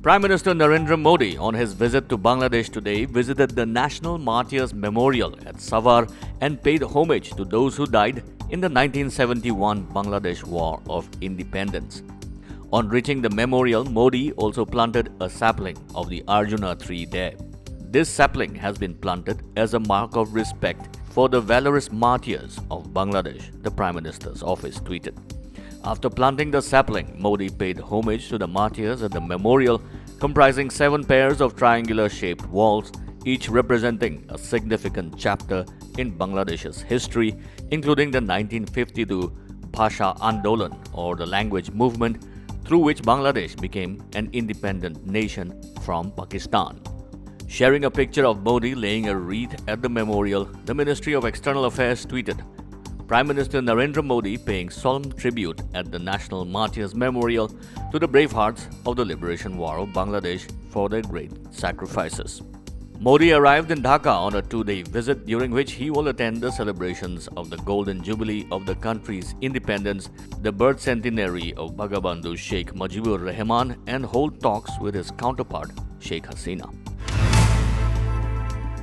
Prime Minister Narendra Modi, on his visit to Bangladesh today, visited the National Martyrs Memorial at Savar and paid homage to those who died in the 1971 Bangladesh War of Independence. On reaching the memorial, Modi also planted a sapling of the Arjuna tree there. This sapling has been planted as a mark of respect for the valorous martyrs of Bangladesh, the Prime Minister's office tweeted. After planting the sapling, Modi paid homage to the martyrs at the memorial, comprising 7 pairs of triangular-shaped walls, each representing a significant chapter in Bangladesh's history, including the 1952 Bhasha Andolan, or the language movement, through which Bangladesh became an independent nation from Pakistan. Sharing a picture of Modi laying a wreath at the memorial, the Ministry of External Affairs tweeted, Prime Minister Narendra Modi paying solemn tribute at the National Martyrs Memorial to the brave hearts of the liberation war of Bangladesh for their great sacrifices. Modi arrived in Dhaka on a 2-day visit during which he will attend the celebrations of the Golden Jubilee of the country's independence, the birth centenary of Bangabandhu Sheikh Mujibur Rahman, and hold talks with his counterpart Sheikh Hasina.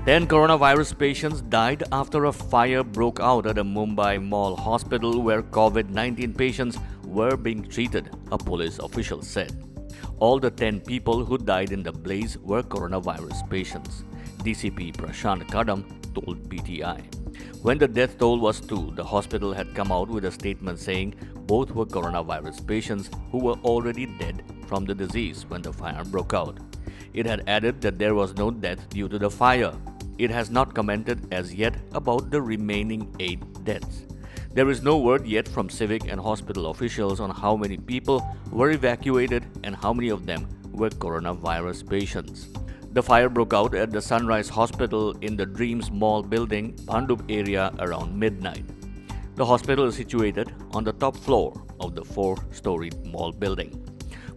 10 coronavirus patients died after a fire broke out at a Mumbai mall hospital where COVID-19 patients were being treated, a police official said. All the 10 people who died in the blaze were coronavirus patients, DCP Prashant Kadam told PTI. When the death toll was 2, the hospital had come out with a statement saying both were coronavirus patients who were already dead from the disease when the fire broke out. It had added that there was no death due to the fire. It has not commented as yet about the remaining 8 deaths. There is no word yet from civic and hospital officials on how many people were evacuated and how many of them were coronavirus patients. The fire broke out at the Sunrise Hospital in the Dreams Mall building, Bhandup area around midnight. The hospital is situated on the top floor of the 4-storied mall building.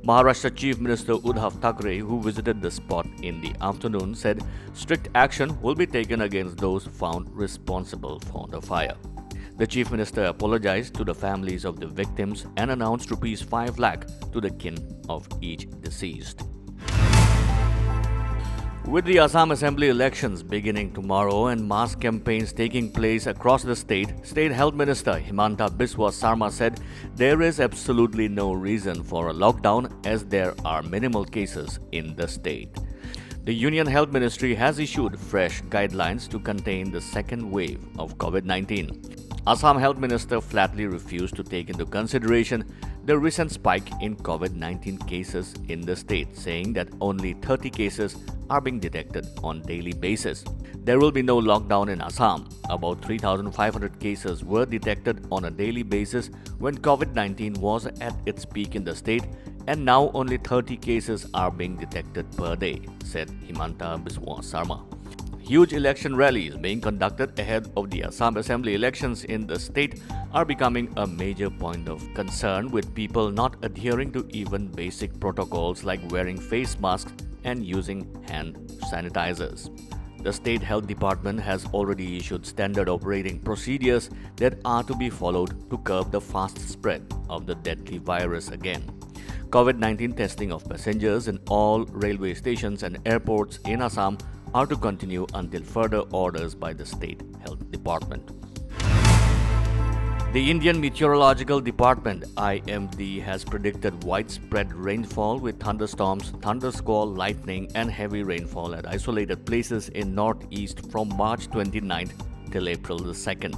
Maharashtra Chief Minister Uddhav Thackeray, who visited the spot in the afternoon, said strict action will be taken against those found responsible for the fire. The Chief Minister apologized to the families of the victims and announced Rs 5 lakh to the kin of each deceased. With the Assam Assembly elections beginning tomorrow and mass campaigns taking place across the state, State Health Minister Himanta Biswa Sarma said there is absolutely no reason for a lockdown as there are minimal cases in the state. The Union Health Ministry has issued fresh guidelines to contain the second wave of COVID-19. Assam Health Minister flatly refused to take into consideration the recent spike in COVID-19 cases in the state, saying that only 30 cases are being detected on daily basis. There will be no lockdown in Assam. About 3,500 cases were detected on a daily basis when COVID-19 was at its peak in the state, and now only 30 cases are being detected per day, said Himanta Biswa Sarma. Huge election rallies being conducted ahead of the Assam Assembly elections in the state are becoming a major point of concern, with people not adhering to even basic protocols like wearing face masks and using hand sanitizers. The State Health Department has already issued standard operating procedures that are to be followed to curb the fast spread of the deadly virus again. COVID-19 testing of passengers in all railway stations and airports in Assam are to continue until further orders by the State Health Department. The Indian Meteorological Department (IMD) has predicted widespread rainfall with thunderstorms, thundersquall, lightning and heavy rainfall at isolated places in northeast from March 29th till April 2nd.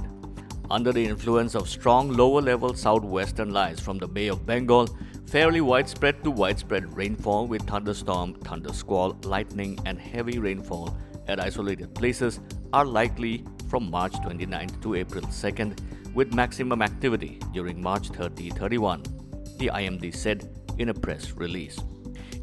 Under the influence of strong lower-level southwestern lights from the Bay of Bengal, fairly widespread to widespread rainfall with thunderstorm, thundersquall, lightning and heavy rainfall at isolated places are likely from March 29th to April 2nd, with maximum activity during March 30-31, the IMD said in a press release.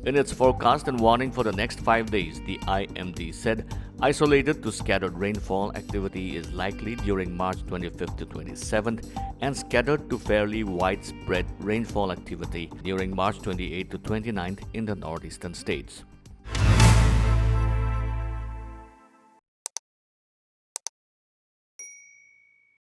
In its forecast and warning for the next 5 days, the IMD said isolated to scattered rainfall activity is likely during March 25th to 27th and scattered to fairly widespread rainfall activity during March 28th to 29th in the northeastern states.